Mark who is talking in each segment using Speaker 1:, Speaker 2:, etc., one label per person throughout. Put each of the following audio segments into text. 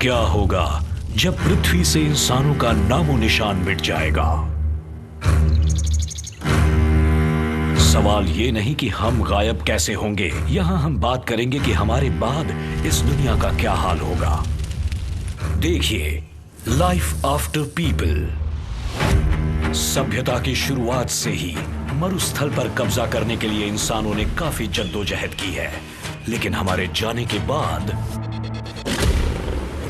Speaker 1: क्या होगा जब पृथ्वी से इंसानों का नामो निशान मिट जाएगा? सवाल ये नहीं कि हम गायब कैसे होंगे, यहां हम बात करेंगे कि हमारे बाद इस दुनिया का क्या हाल होगा। देखिए, लाइफ आफ्टर पीपल। सभ्यता की शुरुआत से ही मरुस्थल पर कब्जा करने के लिए इंसानों ने काफी जद्दोजहद की है, लेकिन हमारे जाने के बाद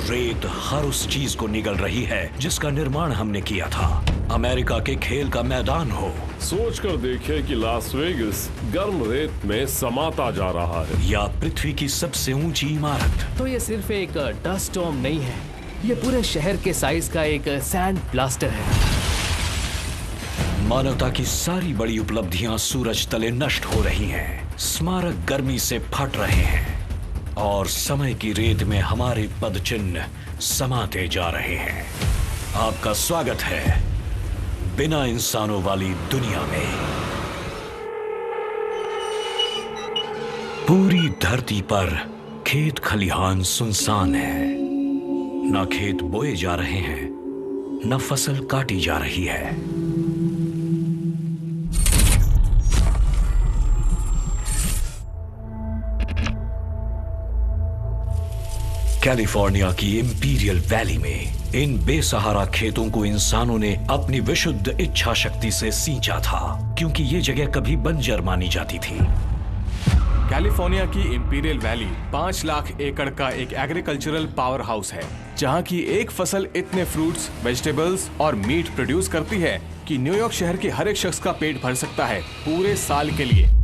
Speaker 1: रेत हर उस चीज को निगल रही है जिसका निर्माण हमने किया था। अमेरिका के खेल का मैदान हो,
Speaker 2: सोच कर देखिए कि लास वेगास गर्म रेत में समाता जा रहा है,
Speaker 1: या पृथ्वी की सबसे ऊंची इमारत।
Speaker 3: तो ये सिर्फ एक डस्ट स्टॉर्म नहीं है, ये पूरे शहर के साइज का एक सैंड ब्लास्टर है।
Speaker 1: मानवता की सारी बड़ी उपलब्धियां सूरज तले नष्ट हो रही हैं, स्मारक गर्मी से फट रहे हैं और समय की रेत में हमारे पदचिन्ह समाते जा रहे हैं। आपका स्वागत है बिना इंसानों वाली दुनिया में। पूरी धरती पर खेत खलिहान सुनसान है, न खेत बोए जा रहे हैं, न फसल काटी जा रही है। कैलिफोर्निया की इंपीरियल वैली में इन बेसहारा खेतों को इंसानों ने अपनी विशुद्ध इच्छा शक्ति से सींचा था, क्योंकि ये जगह कभी बंजर मानी जाती थी।
Speaker 4: कैलिफोर्निया की इंपीरियल वैली 5 लाख एकड़ का एक एग्रीकल्चरल पावर हाउस है, जहां की एक फसल इतने फ्रूट्स, वेजिटेबल्स और मीट प्रोड्यूस करती है कि न्यूयॉर्क शहर के हर एक शख्स का पेट भर सकता है पूरे साल के लिए।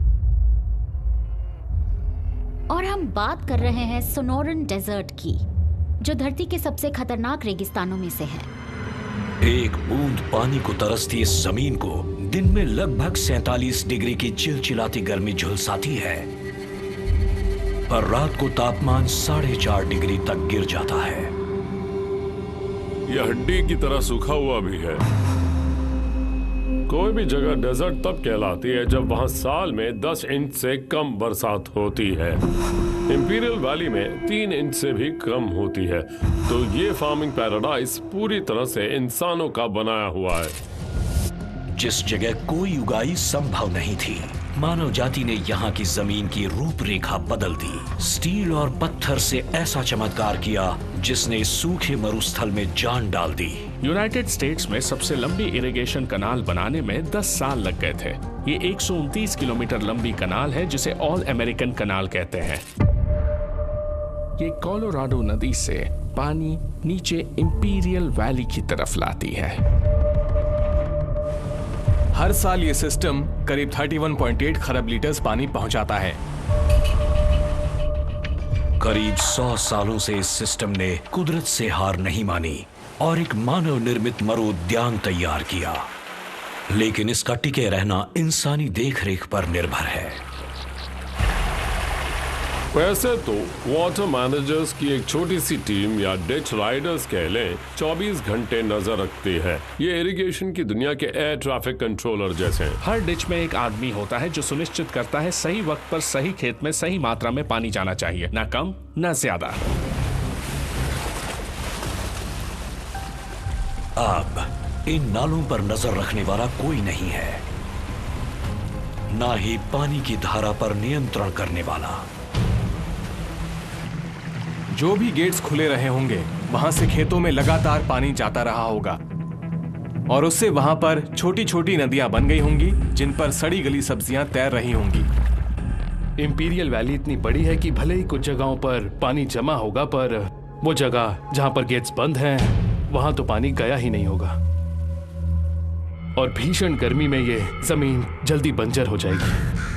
Speaker 5: और हम बात कर रहे हैं सोनोरन डेजर्ट की, जो धरती के सबसे खतरनाक रेगिस्तानों में से है।
Speaker 1: एक बूंद पानी को तरसती इस जमीन को दिन में लगभग 47 डिग्री की चिलचिलाती गर्मी झुलसाती है, पर रात को तापमान 4.5 डिग्री तक गिर जाता है।
Speaker 2: यह हड्डी की तरह सूखा हुआ भी है। कोई भी जगह डेजर्ट तब कहलाती है जब वहां साल में 10 इंच से कम बरसात होती है। इंपीरियल वैली में 3 इंच से भी कम होती है, तो ये फार्मिंग पैराडाइज पूरी तरह से इंसानों का बनाया हुआ है।
Speaker 1: जिस जगह कोई उगाई संभव नहीं थी, मानव जाति ने यहाँ की जमीन की रूपरेखा बदल दी। स्टील और पत्थर से ऐसा चमत्कार किया जिसने इस सूखे मरुस्थल में जान डाल दी।
Speaker 6: यूनाइटेड स्टेट्स में सबसे लंबी इरिगेशन कनाल बनाने में 10 साल लग गए थे। ये 129 किलोमीटर लंबी कनाल है जिसे ऑल अमेरिकन कनाल कहते हैं। ये कोलोराडो नदी से पानी नीचे इंपीरियल वैली की तरफ लाती है।
Speaker 4: हर साल ये सिस्टम करीब 31.8 खरब लीटर्स पानी पहुंचाता है।
Speaker 1: करीब 100 सालों से इस सिस्टम ने कुदरत से हार नहीं मानी और एक मानव निर्मित मरुउद्यान तैयार किया, लेकिन इसका टिके रहना इंसानी देखरेख पर निर्भर है।
Speaker 2: वैसे तो वाटर मैनेजर्स की एक छोटी सी टीम या डिच राइडर्स कह लें 24 घंटे नजर रखती है। ये इरिगेशन की दुनिया के एयर ट्रैफिक कंट्रोलर जैसे हैं।
Speaker 6: हर डिच में एक आदमी होता है जो सुनिश्चित करता है सही वक्त पर सही खेत में सही मात्रा में पानी जाना चाहिए, ना कम ना ज्यादा।
Speaker 1: अब इन नालों पर नजर रखने वाला कोई नहीं है, ना ही पानी की धारा पर नियंत्रण करने वाला।
Speaker 4: जो भी गेट्स खुले रहे होंगे, वहां से खेतों में लगातार पानी जाता रहा होगा और उससे वहां पर छोटी छोटी नदियां बन गई होंगी जिन पर सड़ी गली सब्जियां तैर रही होंगी।
Speaker 3: इंपीरियल वैली इतनी बड़ी है कि भले ही कुछ जगहों पर पानी जमा होगा, पर वो जगह जहां पर गेट्स बंद हैं वहां तो पानी गया ही नहीं होगा और भीषण गर्मी में ये जमीन जल्दी बंजर हो जाएगी।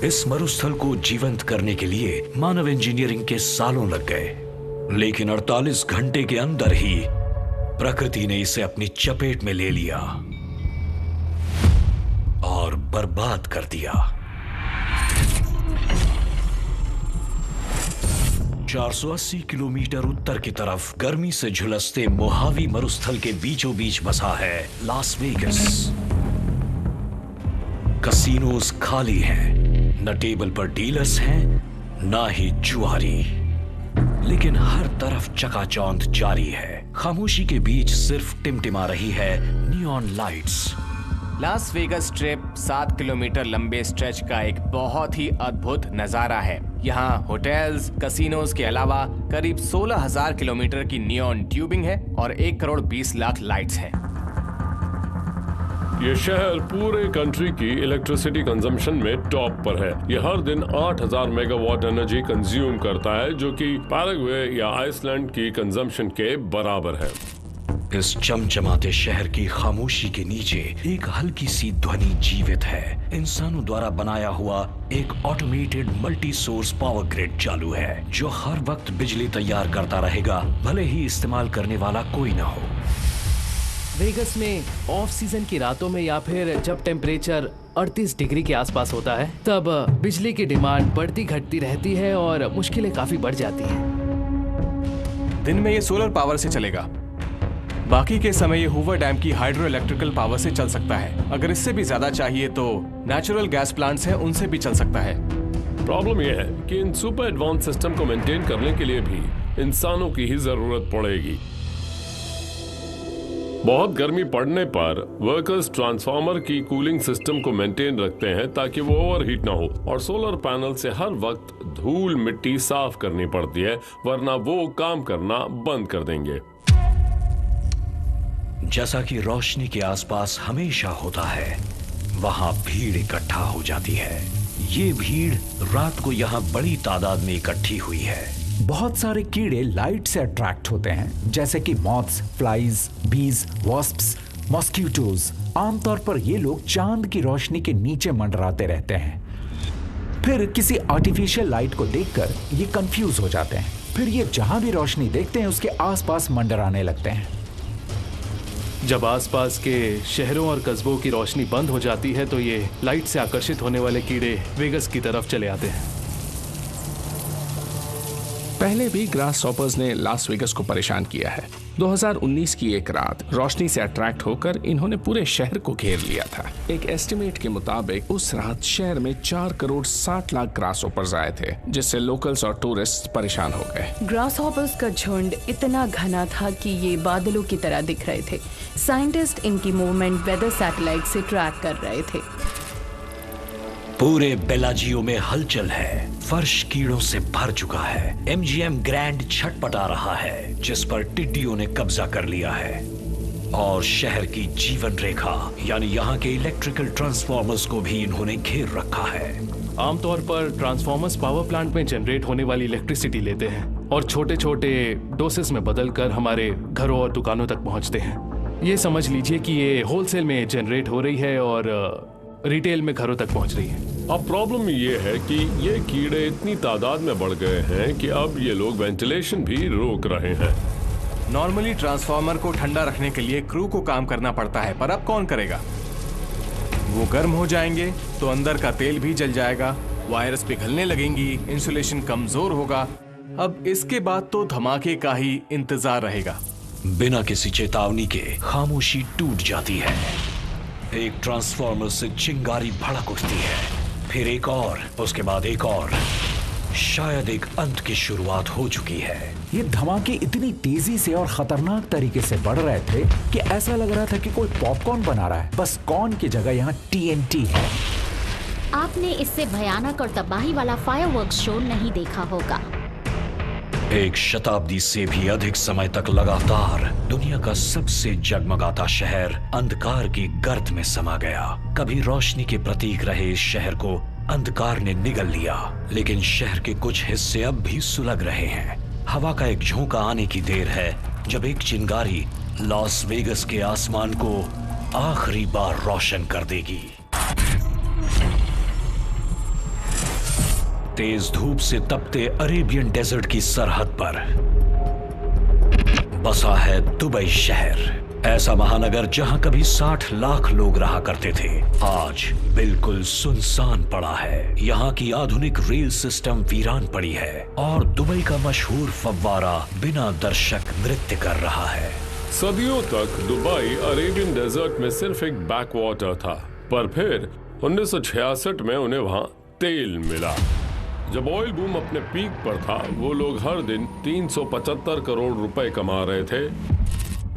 Speaker 1: इस मरुस्थल को जीवंत करने के लिए मानव इंजीनियरिंग के सालों लग गए, लेकिन 48 घंटे के अंदर ही प्रकृति ने इसे अपनी चपेट में ले लिया और बर्बाद कर दिया। 480 किलोमीटर उत्तर की तरफ गर्मी से झुलसते मोहावी मरुस्थल के बीचों बीच बसा है लास वेगास। कसिनोज खाली हैं, न टेबल पर डीलर्स हैं, ना ही जुआरी। लेकिन हर तरफ चकाचौंध जारी है। खामोशी के बीच सिर्फ टिमटिमा रही है neon lights.
Speaker 4: Las Vegas strip 7 kilometre लंबे स्ट्रेच का एक बहुत ही अद्भुत नजारा है। यहाँ होटल्स, कैसीनोज के अलावा करीब 16,000 किलोमीटर की नियॉन ट्यूबिंग है और 1 करोड़ 20 लाख लाइट्स हैं।
Speaker 2: ये शहर पूरे कंट्री की इलेक्ट्रिसिटी कंजम्पशन में टॉप पर है। ये हर दिन 8,000 मेगावाट एनर्जी कंज्यूम करता है, जो कि पैराग्वे या आइसलैंड की कंजम्पशन के बराबर है।
Speaker 1: इस चमचमाते शहर की खामोशी के नीचे एक हल्की सी ध्वनि जीवित है। इंसानों द्वारा बनाया हुआ एक automated multi source power grid चालू है, जो हर वक्त बिजली तैयार करता रहेगा, भले ही इस्तेमाल करने वाला कोई ना हो।
Speaker 3: वेगस में ऑफ सीजन की रातों में या फिर जब टेम्परेचर 38 डिग्री के आसपास होता है, तब बिजली की डिमांड बढ़ती घटती रहती है और मुश्किलें काफी बढ़ जाती हैं।
Speaker 4: दिन में ये सोलर पावर से चलेगा, बाकी के समय ये हूवर डैम की हाइड्रो इलेक्ट्रिकल पावर से चल सकता है। अगर इससे भी ज्यादा चाहिए तो नेचुरल गैस प्लांट्स हैं, उनसे भी चल सकता है।
Speaker 2: प्रॉब्लम यह है कि इन सुपर एडवांस सिस्टम को मेंटेन करने के लिए भी इंसानों की ही जरूरत पड़ेगी। बहुत गर्मी पड़ने पर वर्कर्स ट्रांसफार्मर की कूलिंग सिस्टम को मेंटेन रखते हैं ताकि वो ओवरहीट ना हो, और सोलर पैनल से हर वक्त धूल मिट्टी साफ करनी पड़ती है, वरना वो काम करना बंद कर देंगे।
Speaker 1: जैसा कि रोशनी के आसपास हमेशा होता है, वहां भीड़ इकट्ठा हो जाती है। ये भीड़ रात को यहाँ बड़ी तादाद में इकट्ठी हुई है।
Speaker 7: बहुत सारे कीड़े लाइट से अट्रैक्ट होते हैं, जैसे कि मॉथ्स, फ्लाइज, बीज, वॉस्प्स, मॉस्किटोज। आमतौर पर ये लोग चांद की रोशनी के नीचे मंडराते रहते हैं। फिर किसी आर्टिफिशियल लाइट को देखकर ये कंफ्यूज हो जाते हैं। फिर ये जहां भी रोशनी देखते हैं उसके आसपास मंडराने लगते हैं।
Speaker 3: जब आसपास के शहरों और कस्बों की रोशनी बंद हो जाती है तो ये लाइट से आकर्षित होने वाले कीड़े वेगस की तरफ चले आते हैं।
Speaker 6: पहले भी ग्रास हॉपर्स ने लास वेगस को परेशान किया है। 2019 की एक रात रोशनी से अट्रैक्ट होकर इन्होंने पूरे शहर को घेर लिया था। एक एस्टिमेट के मुताबिक उस रात शहर में 4 करोड़ 60 लाख ग्रास हॉपर्स आए थे, जिससे लोकल्स और टूरिस्ट परेशान हो गए।
Speaker 8: ग्रास हॉपर्स का झुंड इतना घना था कि ये बादलों की तरह दिख रहे थे। साइंटिस्ट इनकी मूवमेंट वेदर सैटेलाइट से ट्रैक कर रहे थे।
Speaker 1: पूरे बेलाजियो में हलचल है। फर्श कीड़ों से भर चुका है। एमजीएम ग्रैंड छटपटा रहा है, जिस पर टिड्डियों ने कब्जा कर लिया है, और शहर की जीवन रेखा यानी यहाँ के इलेक्ट्रिकल ट्रांसफॉर्मर्स को भी इन्होंने घेर रखा है।
Speaker 3: आमतौर पर ट्रांसफॉर्मर्स पावर प्लांट में जनरेट होने वाली इलेक्ट्रिसिटी लेते हैं और छोटे छोटे डोसेस में बदलकर हमारे घरों और दुकानों तक पहुँचते हैं। ये समझ लीजिए कि ये होलसेल में जनरेट हो रही है और रिटेल में घरों तक पहुंच रही है।
Speaker 2: अब प्रॉब्लम ये है कि ये कीड़े इतनी तादाद में बढ़ गए हैं कि अब ये लोग वेंटिलेशन भी रोक रहे हैं।
Speaker 4: नॉर्मली ट्रांसफार्मर को ठंडा रखने के लिए क्रू को काम करना पड़ता है, पर अब कौन करेगा? वो गर्म हो जाएंगे तो अंदर का तेल भी जल जाएगा, वायरस पिघलने लगेंगी, इंसुलेशन कमजोर होगा। अब इसके बाद तो धमाके का ही इंतजार रहेगा।
Speaker 1: बिना किसी चेतावनी के खामोशी टूट जाती है। एक ट्रांसफार्मर से चिंगारी भड़क उठती है, फिर एक और, उसके बाद एक और। शायद एक अंत की शुरुआत हो चुकी है।
Speaker 7: ये धमाके इतनी तेजी से और खतरनाक तरीके से बढ़ रहे थे कि ऐसा लग रहा था कि कोई पॉपकॉर्न बना रहा है, बस कॉर्न की जगह यहाँ TNT है।
Speaker 5: आपने इससे भयानक और तबाही वाला फायरवर्क्स शो नहीं देखा होगा।
Speaker 1: एक शताब्दी से भी अधिक समय तक लगातार दुनिया का सबसे जगमगाता शहर अंधकार की गर्त में समा गया। कभी रोशनी के प्रतीक रहे इस शहर को अंधकार ने निगल लिया, लेकिन शहर के कुछ हिस्से अब भी सुलग रहे हैं। हवा का एक झोंका आने की देर है जब एक चिंगारी लॉस वेगस के आसमान को आखिरी बार रोशन कर देगी। तेज धूप से तपते अरेबियन डेजर्ट की सरहद पर बसा है दुबई शहर। ऐसा महानगर जहां कभी 60 लाख लोग रहा करते थे, आज बिल्कुल सुनसान पड़ा है। यहाँ की आधुनिक रेल सिस्टम वीरान पड़ी है और दुबई का मशहूर फव्वारा बिना दर्शक नृत्य कर रहा है।
Speaker 2: सदियों तक दुबई अरेबियन डेजर्ट में सिर्फ एक बैकवाटर था, पर फिर 1966 में उन्हें वहां तेल मिला। जब ऑयल बूम अपने पीक पर था, वो लोग हर दिन 375 करोड़ रुपए कमा रहे थे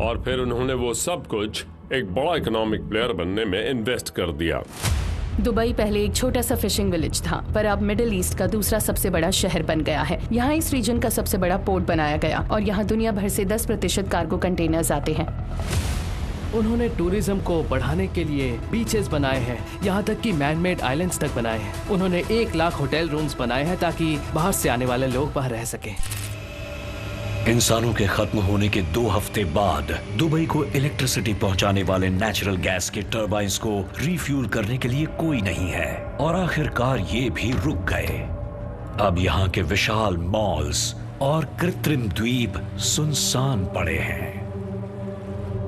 Speaker 2: और फिर उन्होंने वो सब कुछ एक बड़ा इकोनॉमिक प्लेयर बनने में इन्वेस्ट कर दिया।
Speaker 8: दुबई पहले एक छोटा सा फिशिंग विलेज था, पर अब मिडिल ईस्ट का दूसरा सबसे बड़ा शहर बन गया है। यहाँ इस रीजन का सबसे बड़ा पोर्ट बनाया गया और यहाँ दुनिया भर से 10% कार्गो कंटेनर्स आते हैं।
Speaker 3: उन्होंने टूरिज्म को बढ़ाने के लिए बीचेस बनाए हैं, यहाँ तक कि मैन मेड आइलैंड्स तक बनाए हैं। उन्होंने 1 लाख होटल रूम्स बनाए हैं ताकि बाहर से आने वाले लोग वहाँ रह सकें।
Speaker 1: इंसानों के खत्म होने के 2 हफ्ते बाद दुबई को इलेक्ट्रिसिटी पहुंचाने वाले नेचुरल गैस के टर्बाइंस को रिफ्यूल करने के लिए कोई नहीं है और आखिरकार ये भी रुक गए। अब यहाँ के विशाल मॉल्स और कृत्रिम द्वीप सुनसान पड़े हैं।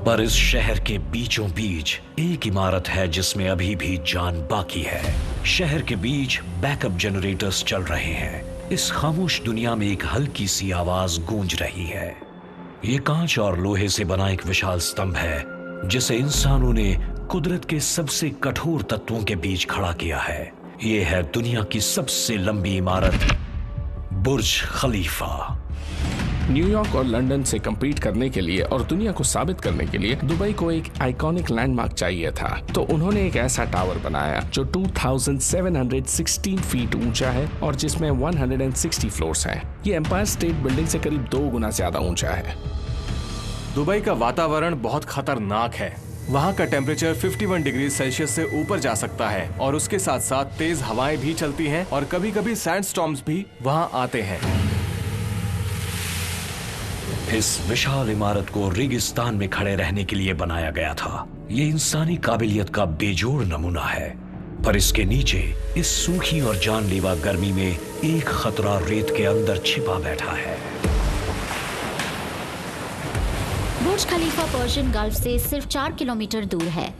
Speaker 1: पर इस शहर के बीचों बीच एक इमारत है जिसमें अभी भी जान बाकी है। शहर के बीच बैकअप जनरेटर्स चल रहे हैं। इस खामोश दुनिया में एक हल्की सी आवाज गूंज रही है। ये कांच और लोहे से बना एक विशाल स्तंभ है जिसे इंसानों ने कुदरत के सबसे कठोर तत्वों के बीच खड़ा किया है। ये है दुनिया की सबसे लंबी इमारत, बुर्ज खलीफा।
Speaker 6: न्यूयॉर्क और लंदन से compete करने के लिए और दुनिया को साबित करने के लिए दुबई को एक आइकॉनिक लैंडमार्क चाहिए था, तो उन्होंने एक ऐसा टावर बनाया जो 2716 फीट ऊंचा है और जिसमें 160 फ्लोर्स हैं। ये एम्पायर स्टेट बिल्डिंग से करीब 2 गुना ज्यादा ऊंचा है।
Speaker 4: दुबई का वातावरण बहुत खतरनाक है। वहाँ का टेम्परेचर 51 डिग्री सेल्सियस से ऊपर जा सकता है और उसके साथ साथ तेज हवाएं भी चलती हैं और कभी-कभी सैंडस्टॉर्म्स भी वहाँ आते हैं।
Speaker 1: इस विशाल इमारत को रेगिस्तान में खड़े रहने के लिए बनाया गया था। ये इंसानी काबिलियत का बेजोड़ नमूना है, पर इसके नीचे इस सूखी और जानलेवा गर्मी में एक खतरा रेत के अंदर छिपा बैठा है।
Speaker 5: बुर्ज खलीफा पर्शियन गल्फ से सिर्फ 4 किलोमीटर दूर है,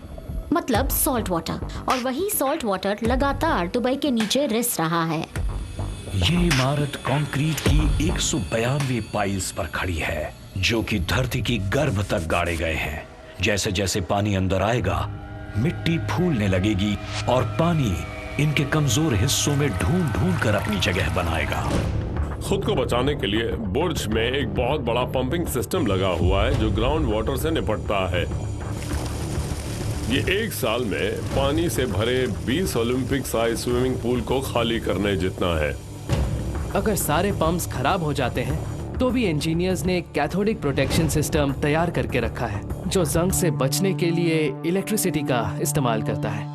Speaker 5: मतलब सॉल्ट वाटर, और वही सॉल्ट वाटर लगातार दुबई के नीचे रिस रहा है।
Speaker 1: ये इमारत कंक्रीट की 192 पाइल्स पर खड़ी है जो कि धरती की गर्भ तक गाड़े गए हैं। जैसे जैसे पानी अंदर आएगा, मिट्टी फूलने लगेगी और पानी इनके कमजोर हिस्सों में ढूंढ ढूंढ कर अपनी जगह बनाएगा।
Speaker 2: खुद को बचाने के लिए बुर्ज में एक बहुत बड़ा पंपिंग सिस्टम लगा हुआ है जो ग्राउंड वाटर से निपटता है। ये 1 साल में पानी से भरे 20 ओलंपिक साइज स्विमिंग पूल को खाली करने जितना है।
Speaker 3: अगर सारे पंप्स खराब हो जाते हैं तो भी इंजीनियर्स ने एक कैथोडिक प्रोटेक्शन सिस्टम तैयार करके रखा है जो जंग से बचने के लिए इलेक्ट्रिसिटी का इस्तेमाल करता है।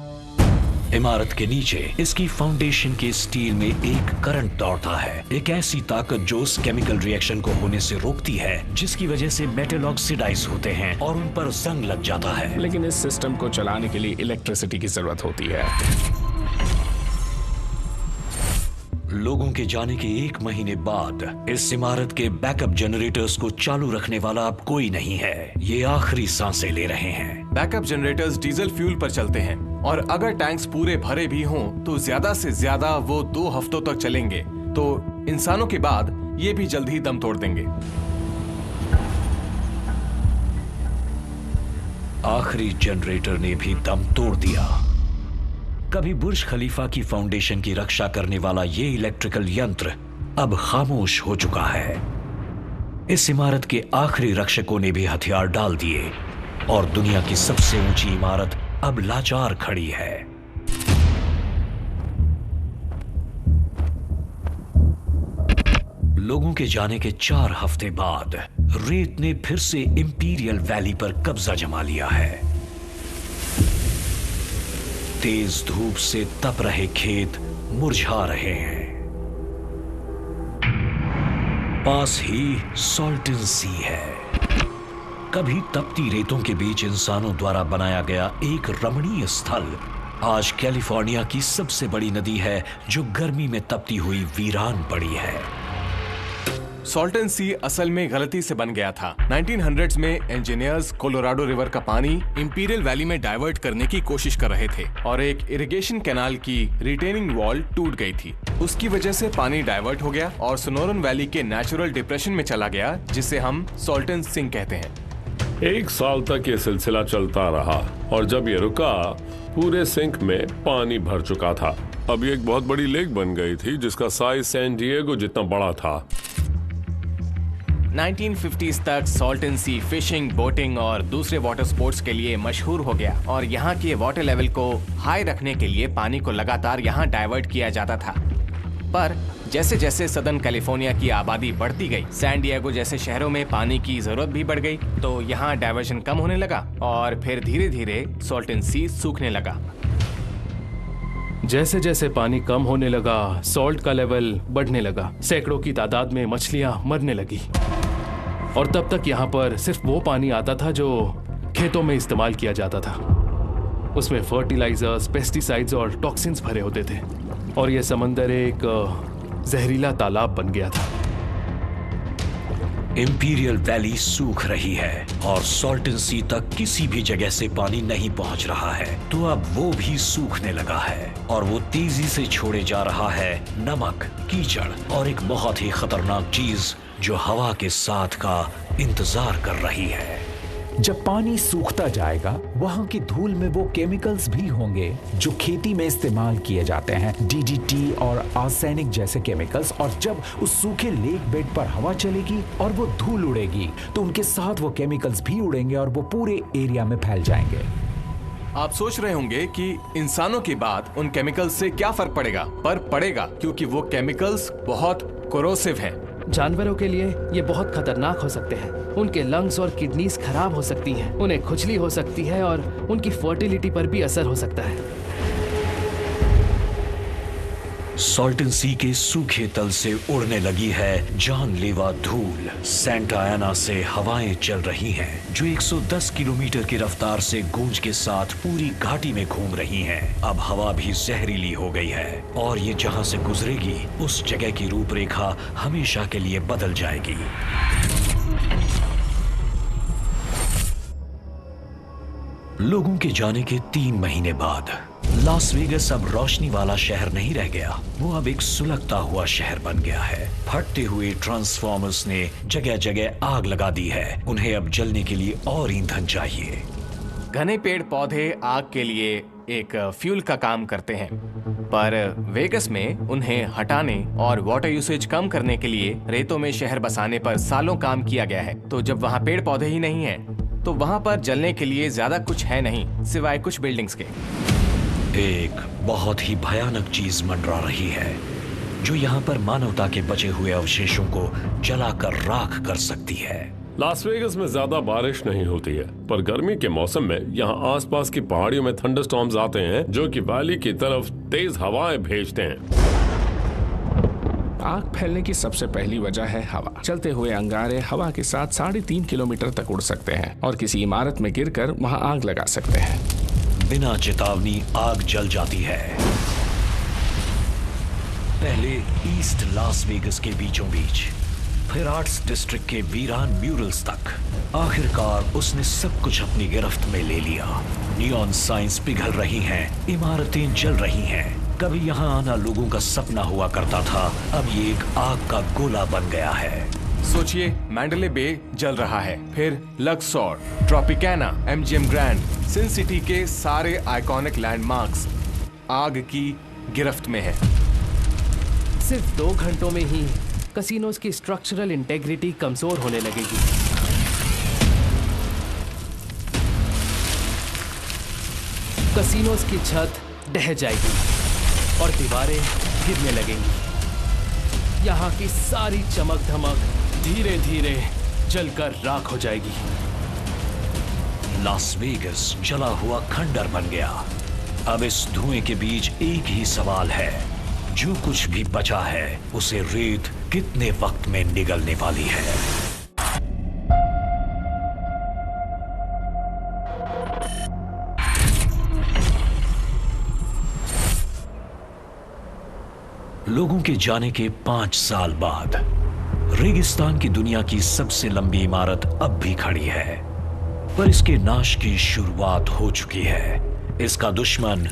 Speaker 1: इमारत के नीचे इसकी फाउंडेशन के स्टील में एक करंट दौड़ता है, एक ऐसी ताकत जो उस केमिकल रिएक्शन को होने से रोकती है जिसकी वजह से मेटल ऑक्सीडाइज होते हैं और उन पर जंग लग जाता है।
Speaker 6: लेकिन इस सिस्टम को चलाने के लिए इलेक्ट्रिसिटी की जरूरत होती है।
Speaker 1: लोगों के जाने के 1 महीने बाद इस इमारत के बैकअप जनरेटर्स को चालू रखने वाला अब कोई नहीं है। ये आखिरी सांसें ले रहे हैं।
Speaker 4: बैकअप जनरेटर्स डीजल फ्यूल पर चलते हैं और अगर टैंक्स पूरे भरे भी हों तो ज्यादा से ज्यादा वो 2 हफ्तों तक चलेंगे, तो इंसानों के बाद ये भी जल्द ही दम तोड़ देंगे।
Speaker 1: आखिरी जनरेटर ने भी दम तोड़ दिया। कभी बुर्ज खलीफा की फाउंडेशन की रक्षा करने वाला ये इलेक्ट्रिकल यंत्र अब खामोश हो चुका है। इस इमारत के आखिरी रक्षकों ने भी हथियार डाल दिए और दुनिया की सबसे ऊंची इमारत अब लाचार खड़ी है। लोगों के जाने के 4 हफ्ते बाद रेत ने फिर से इंपीरियल वैली पर कब्जा जमा लिया है। तेज धूप से तप रहे खेत मुरझा रहे हैं। पास ही सॉल्टन सी है, कभी तपती रेतों के बीच इंसानों द्वारा बनाया गया एक रमणीय स्थल आज कैलिफोर्निया की सबसे बड़ी नदी है जो गर्मी में तपती हुई वीरान पड़ी है।
Speaker 4: सॉल्टन सी असल में गलती से बन गया था। 1900s में इंजीनियर्स कोलोराडो रिवर का पानी इंपीरियल वैली में डाइवर्ट करने की कोशिश कर रहे थे और एक इरिगेशन कैनाल की रिटेनिंग वॉल टूट गई थी। उसकी वजह से पानी डाइवर्ट हो गया और सोनोरन वैली के नेचुरल डिप्रेशन में चला गया, जिसे हम सॉल्टन सिंक कहते हैं।
Speaker 2: 1 साल तक ये सिलसिला चलता रहा और जब ये रुका पूरे सिंक में पानी भर चुका था। अभी एक बहुत बड़ी लेक बन गई थी जिसका साइज सैन डिएगो जितना बड़ा था।
Speaker 4: 1950s तक सॉल्टन सी फिशिंग, बोटिंग और दूसरे वाटर स्पोर्ट्स के लिए मशहूर हो गया और यहाँ के वाटर लेवल को हाई रखने के लिए पानी को लगातार यहाँ डाइवर्ट किया जाता था। पर जैसे जैसे सदर्न कैलिफोर्निया की आबादी बढ़ती गई, सैन डिएगो जैसे शहरों में पानी की जरूरत भी बढ़ गई, तो यहाँ डाइवर्जन कम होने लगा और फिर धीरे धीरे सॉल्टन सी सूखने लगा।
Speaker 3: जैसे जैसे पानी कम होने लगा, सॉल्ट का लेवल बढ़ने लगा, सैकड़ों की तादाद में मछलियां मरने लगी। और तब तक यहाँ पर सिर्फ वो पानी आता था जो खेतों में इस्तेमाल किया जाता था। उसमें फर्टिलाइजर्स, पेस्टिसाइड्स और टॉक्सिन्स भरे होते थे और ये समंदर एक जहरीला तालाब बन गया था।
Speaker 1: इंपीरियल वैली सूख रही है और सॉल्टन सी तक किसी भी जगह से पानी नहीं पहुंच रहा है, तो अब वो भी सूखने लगा है और वो तेजी से छोड़े जा रहा है नमक, कीचड़ और एक बहुत ही खतरनाक चीज जो हवा के साथ का इंतजार कर रही है।
Speaker 7: जब पानी सूखता जाएगा, वहां की धूल में वो केमिकल्स भी होंगे जो खेती में इस्तेमाल किए जाते हैं, डीडीटी और आर्सेनिक जैसे केमिकल्स। और जब उस सूखे लेक बेड पर हवा चलेगी और वो धूल उड़ेगी, तो उनके साथ वो केमिकल्स भी उड़ेंगे और वो पूरे एरिया में फैल जाएंगे।
Speaker 4: आप सोच रहे होंगे कि इंसानों के बाद उन केमिकल्स से क्या फर्क पड़ेगा, पर पड़ेगा, क्योंकि वो केमिकल्स बहुत कोरोसिव हैं।
Speaker 3: जानवरों के लिए ये बहुत खतरनाक हो सकते हैं। उनके लंग्स और किडनीज खराब हो सकती हैं, उन्हें खुजली हो सकती है और उनकी फर्टिलिटी पर भी असर हो सकता है।
Speaker 1: सॉल्टन सी के सूखे तल से उड़ने लगी है जानलेवा धूल। सेंटा एना से हवाएं चल रही हैं जो 110 किलोमीटर की रफ्तार से गूंज के साथ पूरी घाटी में घूम रही हैं। अब हवा भी जहरीली हो गई है और ये जहां से गुजरेगी उस जगह की रूपरेखा हमेशा के लिए बदल जाएगी। लोगों के जाने के 3 महीने बाद लास वेगस अब रोशनी वाला शहर नहीं रह गया, वो अब एक सुलगता हुआ शहर बन गया है। फटते हुए ट्रांसफॉर्मर्स ने जगह जगह आग लगा दी है। उन्हें अब जलने के लिए और ईंधन चाहिए।
Speaker 4: घने पेड़ पौधे आग के लिए एक फ्यूल का काम करते हैं, पर वेगस में उन्हें हटाने और वाटर यूसेज कम करने के लिए रेतों में शहर बसाने पर सालों काम किया गया है। तो जब वहाँ पेड़ पौधे ही नहीं हैं, तो वहाँ पर जलने के लिए ज्यादा कुछ है नहीं सिवाय कुछ बिल्डिंग्स के।
Speaker 1: एक बहुत ही भयानक चीज मंडरा रही है जो यहाँ पर मानवता के बचे हुए अवशेषों को जलाकर राख कर सकती है।
Speaker 2: लास वेगस में ज्यादा बारिश नहीं होती है, पर गर्मी के मौसम में यहाँ आसपास की पहाड़ियों में थंडरस्टॉर्म्स आते हैं जो कि वैली की तरफ तेज हवाएं भेजते हैं।
Speaker 6: आग फैलने की सबसे पहली वजह है हवा। चलते हुए अंगारे हवा के साथ 3.5 किलोमीटर तक उड़ सकते हैं और किसी इमारत में गिरकर वहां आग लगा सकते हैं।
Speaker 1: बिना चेतावनी आग जल जाती है। पहले ईस्ट लास वेगस के बीचों बीच, फिर आर्ट्स डिस्ट्रिक्ट के वीरान म्यूरल्स तक। आखिरकार उसने सब कुछ अपनी गिरफ्त में ले लिया। नियॉन साइंस पिघल रही हैं, इमारतें जल रही हैं। कभी यहाँ आना लोगों का सपना हुआ करता था, अब ये एक आग का गोला बन गया है।
Speaker 4: सोचिए, मैंडले बे जल रहा है, फिर लक्सोर, ट्रॉपिकाना, एमजीएम ग्रैंड, सिन सिटी के सारे आइकॉनिक लैंडमार्क्स आग की गिरफ्त में है।
Speaker 3: सिर्फ 2 घंटों में ही कसिनोज की स्ट्रक्चरल इंटेग्रिटी कमजोर होने लगेगी। कसिनोज की छत ढह जाएगी और दीवारें गिरने लगेंगी। यहाँ की सारी चमक धमक धीरे धीरे जलकर राख हो जाएगी।
Speaker 1: लास वेगस जला हुआ खंडर बन गया। अब इस धुएं के बीच एक ही सवाल है, जो कुछ भी बचा है उसे रेत कितने वक्त में निगलने वाली है। लोगों के जाने के 5 साल बाद रेगिस्तान की दुनिया की सबसे लंबी इमारत अब भी खड़ी है, पर इसके नाश की शुरुआत हो चुकी है। इसका दुश्मन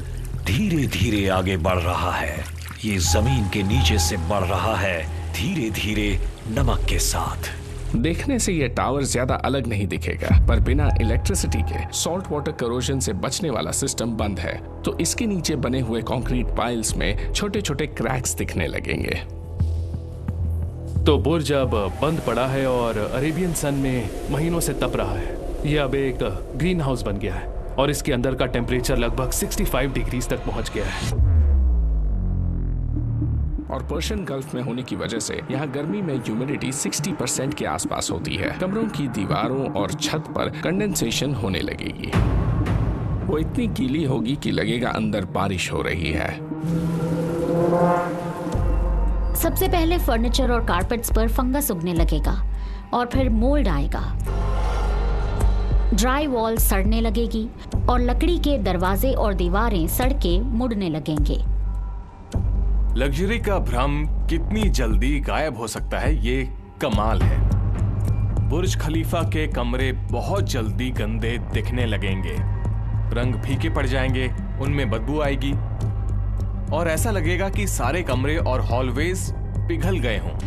Speaker 1: धीरे धीरे आगे बढ़ रहा है। ये जमीन के नीचे से बढ़ रहा है, धीरे धीरे नमक के साथ।
Speaker 6: देखने से ये टावर ज्यादा अलग नहीं दिखेगा, पर बिना इलेक्ट्रिसिटी के सॉल्ट वाटर करोजन से बचने वाला सिस्टम बंद है, तो इसके नीचे बने हुए कंक्रीट पाइल्स में छोटे छोटे क्रैक्स दिखने लगेंगे।
Speaker 3: तो बुर्ज अब बंद पड़ा है और अरेबियन सन में महीनों से तप रहा है। यह अब एक ग्रीन हाउस बन गया है और इसके अंदर का टेम्परेचर लगभग 65 डिग्री तक पहुंच गया है।
Speaker 6: और पर्शियन गल्फ में होने की वजह से यहाँ गर्मी में ह्यूमिडिटी 60% के आसपास होती है। कमरों की दीवारों और छत पर कंडेंसेशन होने लगेगी। वो इतनी गीली होगी कि लगेगा अंदर बारिश हो रही है।
Speaker 5: सबसे पहले फर्नीचर और कारपेट्स पर फंगस उगने लगेगा और फिर मोल्ड आएगा। ड्राई वॉल सड़ने लगेगी और लकड़ी के दरवाजे और दीवारें सड़ के मुड़ने लगेंगे।
Speaker 4: लग्जरी का भ्रम कितनी जल्दी गायब हो सकता है, ये कमाल है। बुर्ज खलीफा के कमरे बहुत जल्दी गंदे दिखने लगेंगे, रंग फीके पड़ जाएंगे, उनमें बदबू आएगी और ऐसा लगेगा कि सारे कमरे और हॉलवेज पिघल गए हों।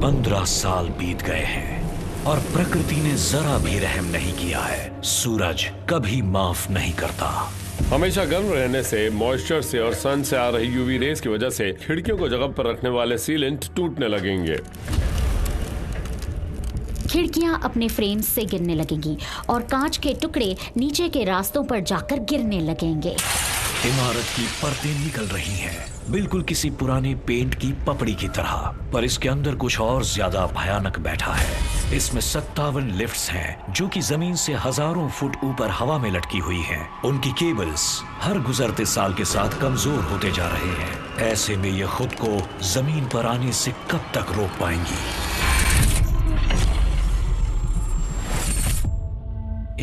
Speaker 1: पंद्रह साल बीत गए हैं और प्रकृति ने जरा भी रहम नहीं किया है। सूरज कभी माफ नहीं करता।
Speaker 2: हमेशा गर्म रहने से, मॉइस्चर से और सन से आ रही यूवी रेस की वजह से खिड़कियों को जगह पर रखने वाले सीलेंट टूटने लगेंगे।
Speaker 5: खिड़कियां अपने फ्रेम्स से गिरने लगेंगी और कांच के टुकड़े नीचे के रास्तों पर जाकर गिरने लगेंगे।
Speaker 1: इमारत की परतें निकल रही हैं, बिल्कुल किसी पुराने पेंट की पपड़ी की तरह। पर इसके अंदर कुछ और ज्यादा भयानक बैठा है। इसमें 57 लिफ्ट्स हैं जो कि जमीन से हजारों फुट ऊपर हवा में लटकी हुई हैं। उनकी केबल्स हर गुजरते साल के साथ कमजोर होते जा रहे हैं। ऐसे में ये खुद को जमीन पर आने से कब तक रोक पाएंगी?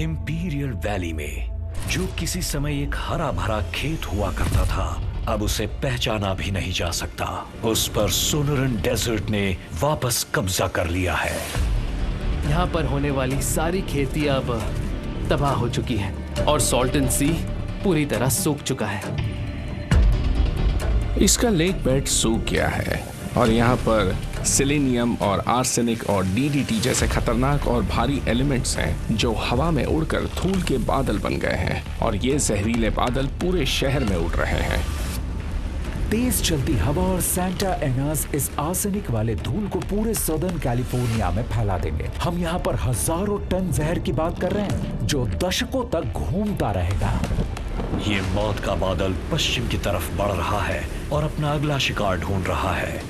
Speaker 1: इंपीरियल वैली में जो किसी समय एक हरा भरा खेत हुआ करता था, अब उसे पहचाना भी नहीं जा सकता। उस पर सोनरन डेजर्ट ने वापस कब्जा कर लिया है।
Speaker 3: यहाँ पर होने वाली सारी खेती अब तबाह हो चुकी है और सॉल्टन सी पूरी तरह सूख चुका है।
Speaker 6: इसका लेक बेड सूख गया है और यहाँ पर सेलेनियम और आर्सेनिक और डीडीटी जैसे खतरनाक और भारी एलिमेंट्स हैं जो हवा में उड़कर धूल के बादल बन गए हैं और ये जहरीले बादल पूरे शहर में उड़ रहे हैं।
Speaker 7: तेज चलती हवा और सैंटा एनास इस आर्सेनिक वाले धूल को पूरे सदर्न कैलिफोर्निया में फैला देंगे। हम यहाँ पर हजारों टन जहर की बात कर रहे हैं जो दशकों तक घूमता रहेगा।
Speaker 1: ये मौत का बादल पश्चिम की तरफ बढ़ रहा है और अपना अगला शिकार ढूंढ रहा है।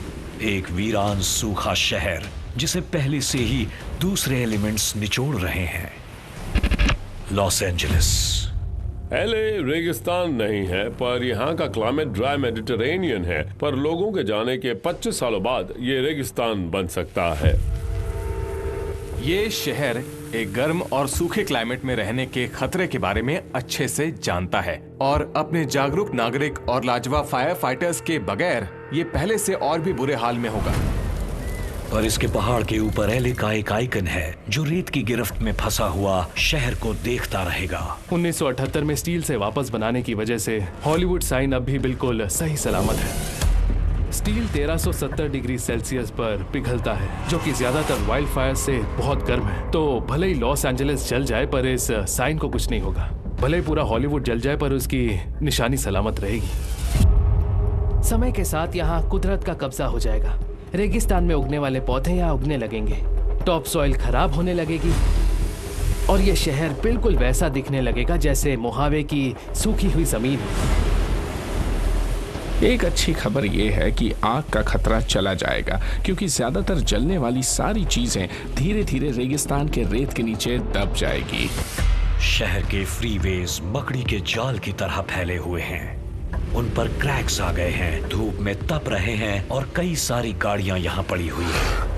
Speaker 1: एक वीरान सूखा शहर जिसे पहले से ही दूसरे एलिमेंट्स निचोड़ रहे हैं। Los Angeles.
Speaker 2: एलए रेगिस्तान नहीं है, पर यहाँ का क्लाइमेट ड्राई मेडिटेरेनियन है। पर लोगों के जाने के 25 सालों बाद ये रेगिस्तान बन सकता है।
Speaker 4: ये शहर एक गर्म और सूखे क्लाइमेट में रहने के खतरे के बारे में अच्छे से जानता है और अपने जागरूक नागरिक और लाजवाब फायर फाइटर्स के बगैर ये पहले से और भी बुरे हाल में होगा।
Speaker 1: पर इसके पहाड़ के ऊपर एले का एक आइकन है जो रेत की गिरफ्त में फंसा हुआ शहर को देखता रहेगा।
Speaker 3: 1978 में स्टील से वापस बनाने की वजह से हॉलीवुड साइन अब भी बिल्कुल सही सलामत है। स्टील 1370 डिग्री सेल्सियस पर पिघलता है जो कि ज्यादातर वाइल्ड फायर से बहुत गर्म है। तो भले ही लॉस एंजलिस जल जाए पर इस साइन को कुछ नहीं होगा। भले ही पूरा हॉलीवुड जल जाए पर उसकी निशानी सलामत रहेगी। समय के साथ यहाँ कुदरत का कब्जा हो जाएगा। रेगिस्तान में उगने वाले पौधे यहाँ उगने लगेंगे, टॉप सॉइल खराब होने लगेगी और ये शहर बिल्कुल वैसा दिखने लगेगा जैसे मोहावे की सूखी हुई जमीन है।
Speaker 6: एक अच्छी खबर यह है कि आग का खतरा चला जाएगा क्योंकि ज्यादातर जलने वाली सारी चीजें धीरे धीरे रेगिस्तान के रेत के नीचे दब जाएगी।
Speaker 1: शहर के फ्रीवेज मकड़ी के जाल की तरह फैले हुए हैं। उन पर क्रैक्स आ गए हैं, धूप में तप रहे हैं और कई सारी गाड़ियां यहाँ पड़ी हुई हैं।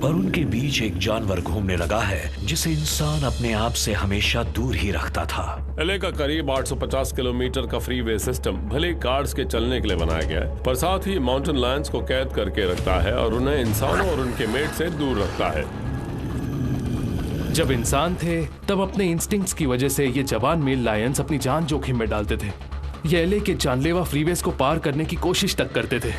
Speaker 1: पर उनके बीच एक जानवर घूमने लगा है जिसे इंसान अपने आप से हमेशा दूर ही रखता था।
Speaker 2: एलए का करीब 850 किलोमीटर का फ्रीवे सिस्टम भले कार्स के चलने के लिए बनाया गया है, पर साथ ही माउंटेन लायंस को कैद करके रखता है और उन्हें इंसानों और उनके मेट से दूर रखता है।
Speaker 3: जब इंसान थे तब अपने इंस्टिंक्ट्स की वजह से ये जवान मेल लायंस अपनी जान जोखिम में डालते थे। ये एलए के जानलेवा फ्रीवेज को पार करने की कोशिश तक करते थे।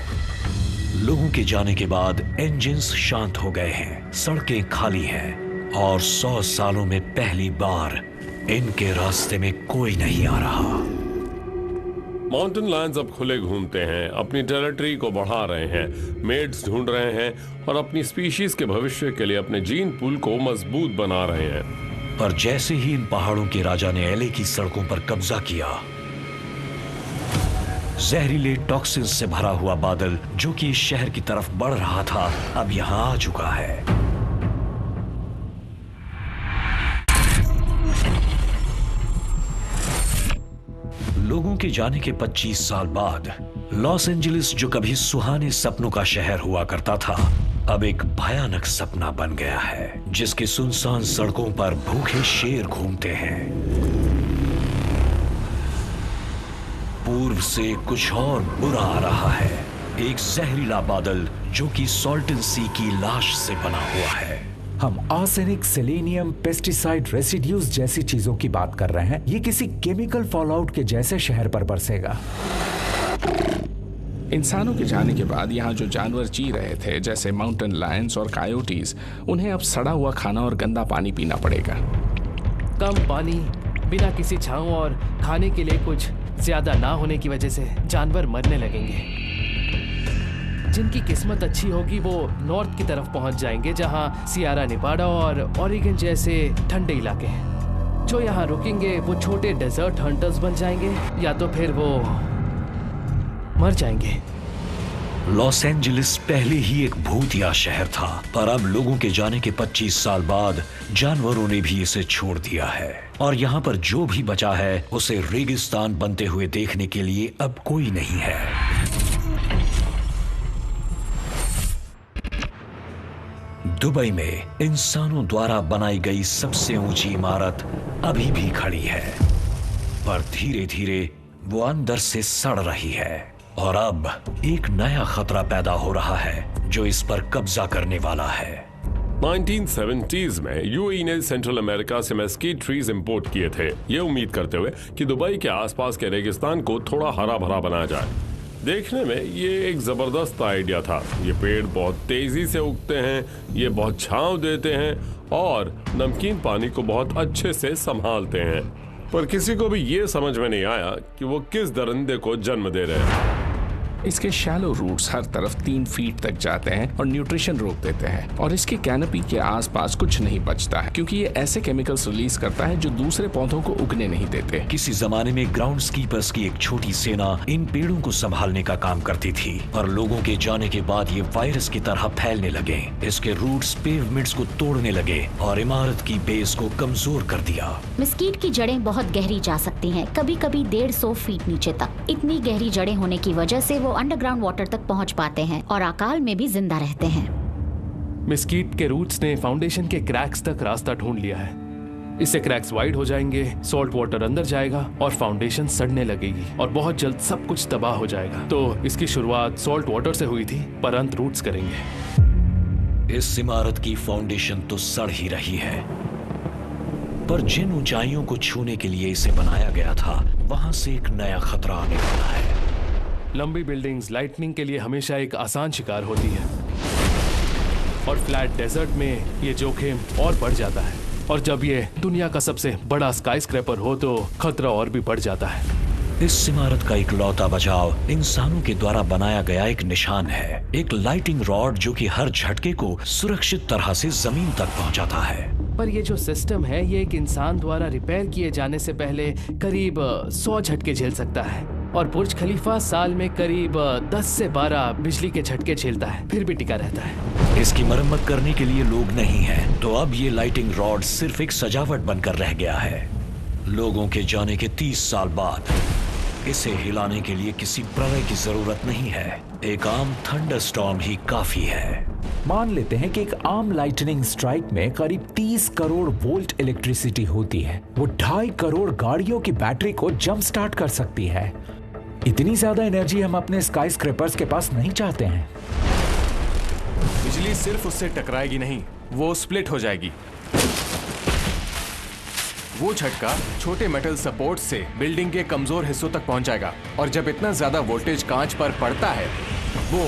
Speaker 1: लोगों के जाने के बाद इंजन्स शांत हो गए हैं, सड़कें खाली हैं और 100 सालों में पहली बार इनके रास्ते में कोई नहीं आ रहा।
Speaker 2: माउंटेन लायंस अब खुले घूमते हैं, अपनी टेरिटरी को बढ़ा रहे हैं, मेड्स ढूंढ रहे हैं और अपनी स्पीशीज के भविष्य के लिए अपने जीन पूल को मजबूत बना रहे हैं।
Speaker 1: पर जैसे ही इन पहाड़ों के राजा ने एलए की सड़कों पर कब्जा किया, जहरीले टॉक्सिन्स से भरा हुआ बादल जो कि इस शहर की तरफ बढ़ रहा था, अब यहां आ चुका है। लोगों के जाने के 25 साल बाद लॉस एंजलिस, जो कभी सुहाने सपनों का शहर हुआ करता था, अब एक भयानक सपना बन गया है, जिसके सुनसान सड़कों पर भूखे शेर घूमते हैं। पूर्व से कुछ और बुरा आ रहा है, एक जहरीला बादल जो कि सॉल्टन सी की लाश से बना हुआ है।
Speaker 7: हम आर्सेनिक, सेलेनियम, पेस्टिसाइड रेसिड्यूज जैसी चीजों की बात कर रहे हैं। ये किसी केमिकल फॉलआउट के जैसे शहर पर बरसेगा।
Speaker 6: इंसानों के जाने के बाद यहाँ जो जानवर जी रहे थे, जैसे माउंटेन लायंस और कायोटीज, उन्हें अब सड़ा हुआ खाना और गंदा पानी पीना पड़ेगा।
Speaker 3: कम पानी, बिना किसी छांव और खाने के लिए कुछ ज्यादा ना होने की वजह से जानवर मरने लगेंगे। जिनकी किस्मत अच्छी होगी वो नॉर्थ की तरफ पहुंच जाएंगे, जहां सियारा नेवाडा और ओरेगन जैसे ठंडे इलाके हैं। जो यहाँ रुकेंगे वो छोटे डेजर्ट हंटर्स बन जाएंगे, या तो फिर वो मर जाएंगे।
Speaker 1: लॉस एंजलिस पहले ही एक भूतिया शहर था, पर अब लोगों के जाने के 25 साल बाद जानवरों ने भी इसे छोड़ दिया है और यहाँ पर जो भी बचा है उसे रेगिस्तान बनते हुए देखने के लिए अब कोई नहीं है। दुबई में इंसानों द्वारा बनाई गई सबसे ऊंची इमारत अभी भी खड़ी है, पर धीरे धीरे वो अंदर से सड़ रही है और अब एक नया खतरा पैदा हो रहा है जो इस पर कब्जा करने वाला है।
Speaker 2: 1970s में यूएई ने सेंट्रल अमेरिका से मेस्कीट ट्रीज इंपोर्ट किए थे, ये उम्मीद करते हुए कि दुबई के आसपास के रेगिस्तान को थोड़ा हरा भरा बनाया जाए। देखने में ये एक जबरदस्त आइडिया था। ये पेड़ बहुत तेजी से उगते हैं, ये बहुत छांव देते हैं और नमकीन पानी को बहुत अच्छे से संभालते हैं, पर किसी को भी ये समझ में नहीं आया कि वो किस दरिंदे को जन्म दे रहे हैं।
Speaker 6: इसके शैलो रूट्स हर तरफ 3 फीट तक जाते हैं और न्यूट्रिशन रोक देते हैं, और इसके कैनोपी के आसपास कुछ नहीं बचता है क्योंकि ये ऐसे केमिकल्स रिलीज करता है जो दूसरे पौधों को उगने नहीं देते।
Speaker 1: किसी जमाने में ग्राउंड कीपर्स की एक छोटी सेना इन पेड़ों को संभालने का काम करती थी, पर लोगों के जाने के बाद ये वायरस की तरह फैलने लगे। इसके रूट्स पेवमेंट्स को तोड़ने लगे और इमारत की बेस को कमजोर कर दिया।
Speaker 5: मेस्कीट की जड़ें बहुत गहरी जा सकती हैं, कभी कभी 150 फीट नीचे तक। इतनी गहरी जड़ें होने की वजह से वो अंडरग्राउंड वाटर तक पहुंच पाते हैं और अकाल में भी जिंदा रहते हैं।
Speaker 3: मेस्कीट के रूट्स ने फाउंडेशन के क्रैक्स तक रास्ता ढूंढ लिया है। इससे क्रैक्स वाइड हो जाएंगे, सॉल्ट वाटर अंदर जाएगा और फाउंडेशन सड़ने लगेगी और बहुत जल्द सब कुछ तबाह हो जाएगा। तो इसकी शुरुआत सॉल्ट वाटर से हुई थी, पर अंत रूट्स करेंगे।
Speaker 1: इस इमारत की फाउंडेशन तो सड़ ही रही है, पर जिन ऊंचाइयों को छूने के लिए इसे बनाया गया था, वहां से एक नया खतरा आने वाला है।
Speaker 3: लंबी बिल्डिंग्स लाइटनिंग के लिए हमेशा एक आसान शिकार होती है और फ्लैट डेजर्ट में ये जोखिम और बढ़ जाता है, और जब ये दुनिया का सबसे बड़ा स्काईस्क्रैपर हो तो खतरा और भी बढ़ जाता है।
Speaker 1: इस इमारत का इकलौता बचाव इंसानों के द्वारा बनाया गया एक निशान है, एक लाइटिंग रॉड जो कि हर झटके को सुरक्षित तरह से जमीन तक पहुंचाता है।
Speaker 3: पर ये जो सिस्टम है ये एक इंसान द्वारा रिपेयर किए जाने से पहले करीब 100 झटके झेल सकता है, और बुर्ज खलीफा साल में करीब 10 से 12 बिजली के झटके झेलता है, फिर भी टिका रहता है।
Speaker 1: इसकी मरम्मत करने के लिए लोग नहीं हैं, तो अब ये लाइटिंग रॉड सिर्फ एक सजावट बनकर रह गया है। लोगों के जाने के 30 साल बाद इसे हिलाने के लिए किसी प्रलय की जरूरत नहीं है, एक आम थंडरस्टॉर्म ही काफी है।
Speaker 7: मान लेते हैं कि एक आम लाइटनिंग स्ट्राइक में करीब 30 करोड़ वोल्ट इलेक्ट्रिसिटी होती है। वो 2.5 करोड़ गाड़ियों की बैटरी को जंप स्टार्ट कर सकती है। इतनी ज्यादा एनर्जी हम अपने स्काई स्क्रैपर्स के पास नहीं चाहते हैं।
Speaker 4: बिजली सिर्फ उससे टकराएगी नहीं, वो स्प्लिट हो जाएगी। वो झटका छोटे मेटल सपोर्ट से बिल्डिंग के कमजोर हिस्सों तक पहुंच जाएगा और जब इतना ज्यादा वोल्टेज कांच पर पड़ता है वो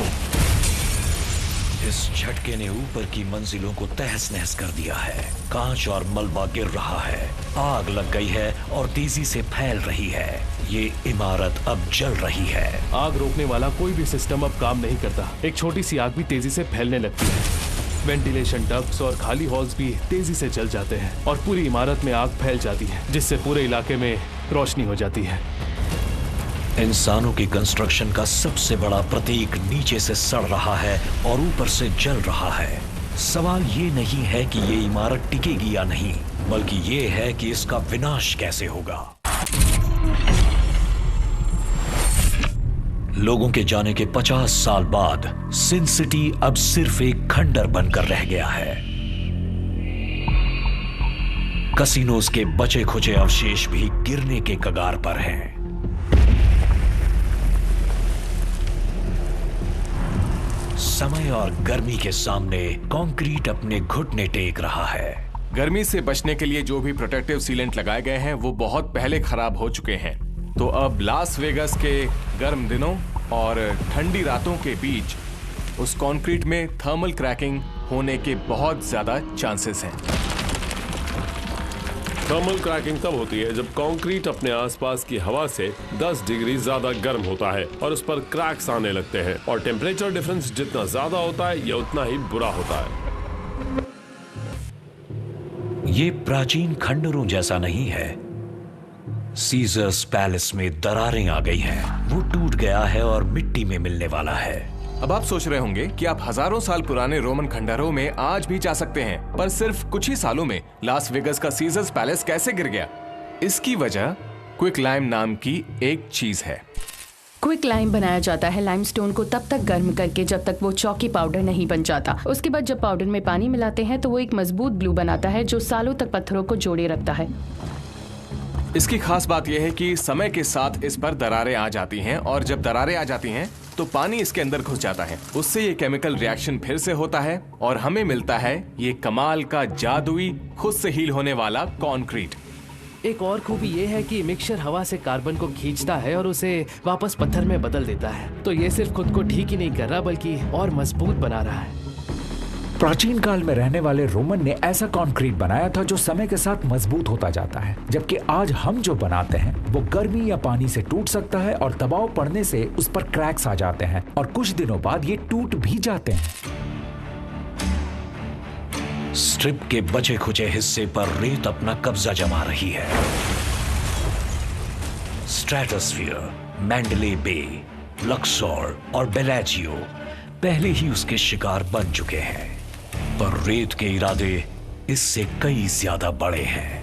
Speaker 1: इस झटके ने ऊपर की मंजिलों को तहस नहस कर दिया है। कांच और मलबा गिर रहा है, आग लग गई है और तेजी से फैल रही है। ये इमारत अब जल रही है।
Speaker 3: आग रोकने वाला कोई भी सिस्टम अब काम नहीं करता। एक छोटी सी आग भी तेजी से फैलने लगती है। वेंटिलेशन डक्ट्स और खाली हॉल्स भी तेजी से जल जाते हैं और पूरी इमारत में आग फैल जाती है, जिससे पूरे इलाके में रोशनी हो जाती है।
Speaker 1: इंसानों की कंस्ट्रक्शन का सबसे बड़ा प्रतीक नीचे से सड़ रहा है और ऊपर से जल रहा है। सवाल ये नहीं है कि ये इमारत टिकेगी या नहीं, बल्कि ये है कि इसका विनाश कैसे होगा। लोगों के जाने के 50 साल बाद सिन सिटी अब सिर्फ एक खंडर बनकर रह गया है। कसिनोज के बचे खुचे अवशेष भी गिरने के कगार पर हैं। समय और गर्मी के सामने कंक्रीट अपने घुटने टेक रहा है।
Speaker 4: गर्मी से बचने के लिए जो भी प्रोटेक्टिव सीलेंट लगाए गए हैं वो बहुत पहले खराब हो चुके हैं। तो अब लास वेगास के गर्म दिनों और ठंडी रातों के बीच उस कंक्रीट में थर्मल क्रैकिंग होने के बहुत ज्यादा चांसेस हैं।
Speaker 2: थर्मल क्रैकिंग तब होती है जब कंक्रीट अपने आसपास की हवा से 10 डिग्री ज्यादा गर्म होता है और उस पर क्रैक्स आने लगते हैं, और टेम्परेचर डिफरेंस जितना ज्यादा होता है ये उतना ही बुरा होता है।
Speaker 1: ये प्राचीन खंडरों जैसा नहीं है। सीजर्स पैलेस में दरारें आ गई हैं, वो टूट गया है और मिट्टी में मिलने वाला है।
Speaker 4: अब आप सोच रहे होंगे कि आप हजारों साल पुराने रोमन खंडहरों में आज भी जा सकते हैं, पर सिर्फ कुछ ही सालों में लास वेगास का सीजर्स पैलेस कैसे गिर गया? इसकी वजह क्विक लाइम नाम की एक चीज है।
Speaker 8: क्विक लाइम बनाया जाता है लाइमस्टोन को तब तक गर्म करके जब तक वो चौकी पाउडर नहीं बन जाता। उसके बाद जब पाउडर में पानी मिलाते हैं तो वो एक मजबूत ग्लू बनाता है जो सालों तक पत्थरों को जोड़े रखता है।
Speaker 4: इसकी खास बात यह है कि समय के साथ इस पर दरारें आ जाती हैं और जब दरारें आ जाती हैं तो पानी इसके अंदर घुस जाता है। उससे ये केमिकल रिएक्शन फिर से होता है और हमें मिलता है ये कमाल का जादुई खुद से हील होने वाला कंक्रीट।
Speaker 3: एक और खूबी ये है कि मिक्सचर हवा से कार्बन को खींचता है और उसे वापस पत्थर में बदल देता है। तो ये सिर्फ खुद को ठीक ही नहीं कर रहा बल्कि और मजबूत बना रहा है।
Speaker 7: प्राचीन काल में रहने वाले रोमन ने ऐसा कंक्रीट बनाया था जो समय के साथ मजबूत होता जाता है, जबकि आज हम जो बनाते हैं वो गर्मी या पानी से टूट सकता है और दबाव पड़ने से उस पर क्रैक्स आ जाते हैं और कुछ दिनों बाद ये टूट भी जाते हैं।
Speaker 1: स्ट्रिप के बचे खुचे हिस्से पर रेत अपना कब्जा जमा रही है। स्ट्रेटोस्फीयर, मैंडले बे, लक्सोर और बेलाजियो पहले ही उसके शिकार बन चुके हैं, पर रेत के इरादे इससे कई ज्यादा बड़े हैं।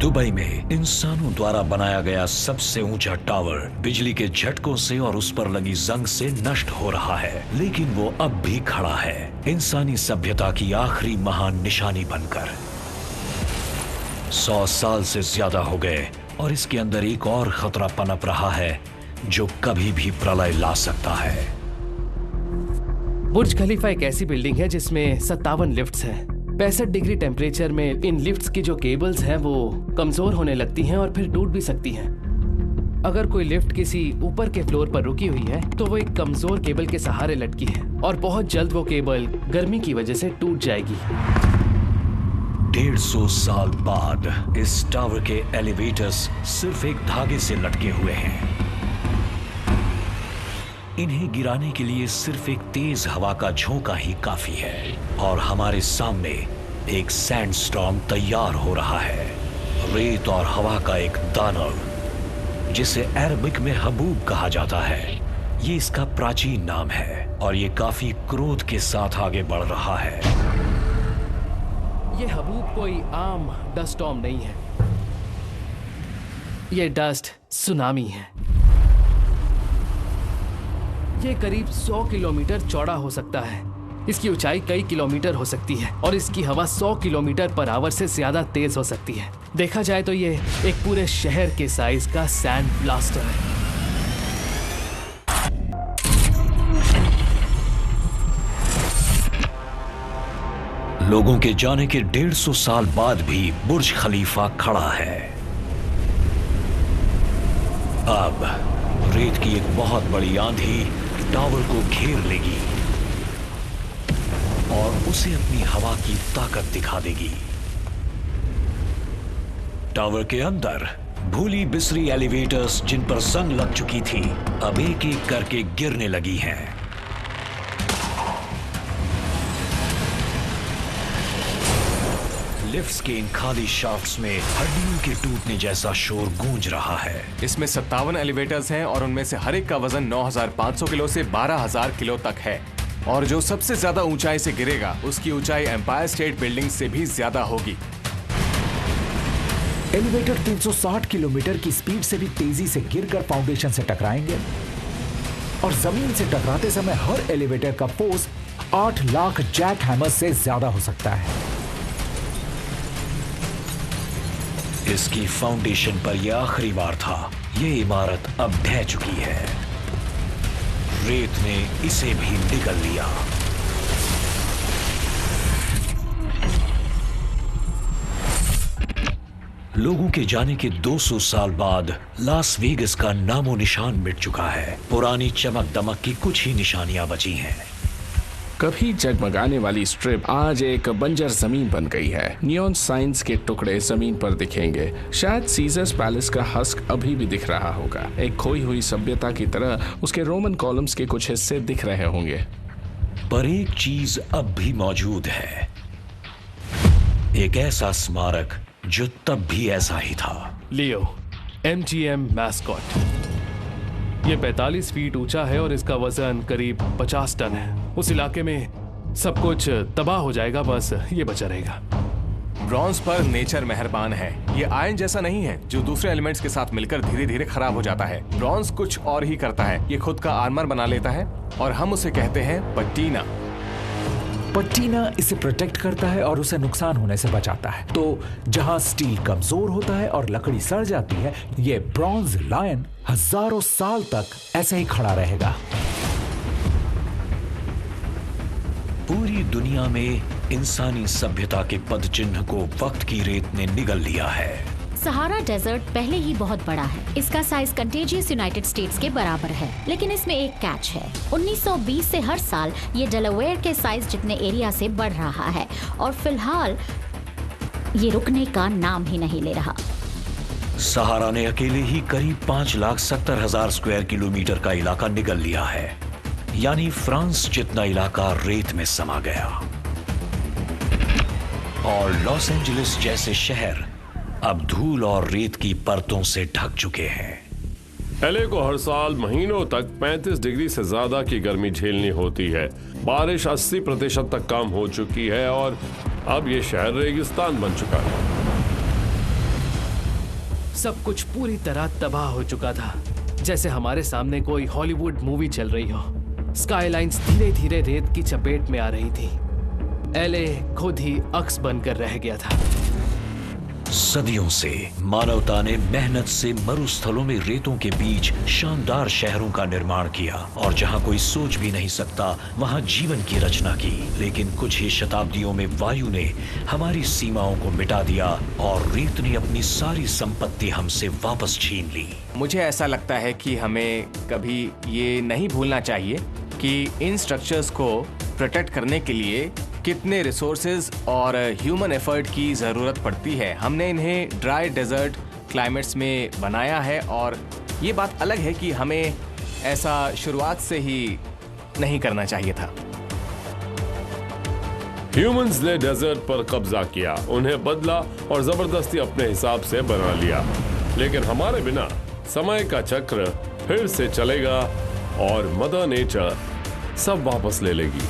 Speaker 1: दुबई में इंसानों द्वारा बनाया गया सबसे ऊंचा टावर बिजली के झटकों से और उस पर लगी जंग से नष्ट हो रहा है, लेकिन वो अब भी खड़ा है, इंसानी सभ्यता की आखिरी महान निशानी बनकर। 100 साल से ज्यादा हो गए और इसके अंदर एक और खतरा पनप रहा है जो कभी भी प्रलय ला सकता है।
Speaker 3: बुर्ज खलीफा एक ऐसी बिल्डिंग है जिसमें 57 लिफ्ट्स हैं। 65 डिग्री टेम्परेचर में इन लिफ्ट्स की जो केबल्स हैं वो कमजोर होने लगती हैं और फिर टूट भी सकती हैं। अगर कोई लिफ्ट किसी ऊपर के फ्लोर पर रुकी हुई है तो वो एक कमजोर केबल के सहारे लटकी है और बहुत जल्द वो केबल गर्मी की वजह से टूट जाएगी।
Speaker 1: 150 साल बाद इस टावर के एलिवेटर्स सिर्फ एक धागे से लटके हुए हैं। इन्हें गिराने के लिए सिर्फ एक तेज हवा का झोंका ही काफी है और हमारे सामने एक सैंडस्टॉर्म तैयार हो रहा है। रेत और हवा का एक दानव जिसे अरबिक में हबूब कहा जाता है, ये इसका प्राचीन नाम है और ये काफी क्रोध के साथ आगे बढ़ रहा है।
Speaker 3: ये हबूब कोई आम डस्ट स्टॉर्म नहीं है, ये डस्ट सुनामी है। ये करीब 100 किलोमीटर चौड़ा हो सकता है, इसकी ऊंचाई कई किलोमीटर हो सकती है और इसकी हवा 100 किलोमीटर पर आवर से ज्यादा तेज हो सकती है। देखा जाए तो ये एक पूरे शहर के साइज का सैंड ब्लास्टर है।
Speaker 1: लोगों के जाने के 150 साल बाद भी बुर्ज खलीफा खड़ा है। अब रेत की एक बहुत बड़ी आंधी टावर को घेर लेगी और उसे अपनी हवा की ताकत दिखा देगी। टावर के अंदर भूली बिसरी एलिवेटर्स जिन पर जंग लग चुकी थी, अब एक एक करके गिरने लगी हैं। लिफ्ट्स के इन खाली शाफ्ट्स में हड्डियों के टूटने जैसा शोर गूंज रहा है।
Speaker 4: इसमें 57 एलिवेटर्स हैं और उनमें से हर एक का वजन 9,500 किलो से 12,000 किलो तक है। और जो सबसे ज्यादा ऊंचाई से गिरेगा उसकी ऊंचाई एम्पायर स्टेट बिल्डिंग से भी ज्यादा होगी।
Speaker 7: एलिवेटर 360 किलोमीटर की स्पीड से भी तेजी से गिरकर फाउंडेशन से टकराएंगे और जमीन से टकराते समय हर एलिवेटर का फोर्स 8 लाख जैक हैमर से ज्यादा हो सकता है।
Speaker 1: इसकी फाउंडेशन पर यह आखिरी बार था। यह इमारत अब ढह चुकी है। रेत ने इसे भी निगल लिया। लोगों के जाने के 200 साल बाद लास वेगस का नामो निशान मिट चुका है। पुरानी चमक दमक की कुछ ही निशानियां बची हैं।
Speaker 6: कभी जगमगाने वाली स्ट्रिप आज एक बंजर जमीन बन गई है। नियॉन साइंस के टुकड़े जमीन पर दिखेंगे। शायद सीजर्स पैलेस का हस्क अभी भी दिख रहा होगा। एक खोई हुई सभ्यता की तरह उसके रोमन कॉलम्स के कुछ हिस्से दिख रहे होंगे।
Speaker 1: पर एक चीज अब भी मौजूद है, एक ऐसा स्मारक जो तब भी ऐसा ही था।
Speaker 3: लियो, MGM मैस्कॉट। ये 45 फीट ऊंचा है और इसका वजन करीब 50 टन है। उस इलाके में सब कुछ तबाह हो जाएगा, बस ये बचा रहेगा।
Speaker 4: ब्रॉन्ज पर नेचर मेहरबान है। ये आयरन जैसा नहीं है जो दूसरे एलिमेंट्स के साथ मिलकर धीरे धीरे खराब हो जाता है। ब्रॉन्ज कुछ और ही करता है। ये खुद का आर्मर बना लेता है और हम उसे कहते हैं पट्टीना।
Speaker 7: पट्टीना इसे प्रोटेक्ट करता है और उसे नुकसान होने से बचाता है। तो जहां स्टील कमजोर होता है और लकड़ी सड़ जाती है, ये ब्रॉन्ज लायन हजारों साल तक ऐसे ही खड़ा रहेगा।
Speaker 1: पूरी दुनिया में इंसानी सभ्यता के पदचिन्ह को वक्त की रेत ने निगल लिया है।
Speaker 5: सहारा डेजर्ट पहले ही बहुत बड़ा है। इसका साइज कंटेजियस यूनाइटेड स्टेट्स के बराबर है, लेकिन इसमें एक कैच है। 1920 से हर साल ये डेलावेयर के साइज जितने एरिया से बढ़ रहा है और फिलहाल ये रुकने का नाम ही नहीं ले रहा।
Speaker 1: सहारा ने अकेले ही करीब 5,70,000 स्क्वायर किलोमीटर का इलाका निगल लिया है, यानी फ्रांस जितना इलाका रेत में समा गया। और लॉस एंजलिस जैसे शहर अब धूल और रेत की परतों से ढक चुके हैं।
Speaker 2: एलए को हर साल महीनों तक 35 डिग्री से ज्यादा की गर्मी झेलनी होती है। बारिश 80% तक कम हो चुकी है और अब ये शहर रेगिस्तान बन चुका है।
Speaker 3: सब कुछ पूरी तरह तबाह हो चुका था, जैसे हमारे सामने कोई हॉलीवुड मूवी चल रही हो। स्काईलाइंस धीरे धीरे रेत की चपेट में आ रही थी। एलए खुद ही अक्स बनकर रह गया था।
Speaker 1: सदियों से मानवता ने मेहनत से मरुस्थलों में रेतों के बीच शानदार शहरों का निर्माण किया और जहां कोई सोच भी नहीं सकता वहां जीवन की रचना की। लेकिन कुछ ही शताब्दियों में वायु ने हमारी सीमाओं को मिटा दिया और रेत ने अपनी सारी संपत्ति हमसे वापस छीन ली।
Speaker 4: मुझे ऐसा लगता है कि हमें कभी ये नहीं भूलना चाहिए कि इन स्ट्रक्चर्स को प्रोटेक्ट करने के लिए कितने रिसोर्सेज और ह्यूमन एफर्ट की ज़रूरत पड़ती है। हमने इन्हें ड्राई डेजर्ट क्लाइमेट्स में बनाया है और ये बात अलग है कि हमें ऐसा शुरुआत से ही नहीं करना चाहिए था।
Speaker 2: ह्यूमंस ने डेजर्ट पर कब्जा किया, उन्हें बदला और जबरदस्ती अपने हिसाब से बना लिया। लेकिन हमारे बिना समय का चक्र फिर से चलेगा और मदर नेचर सब वापस ले लेगी।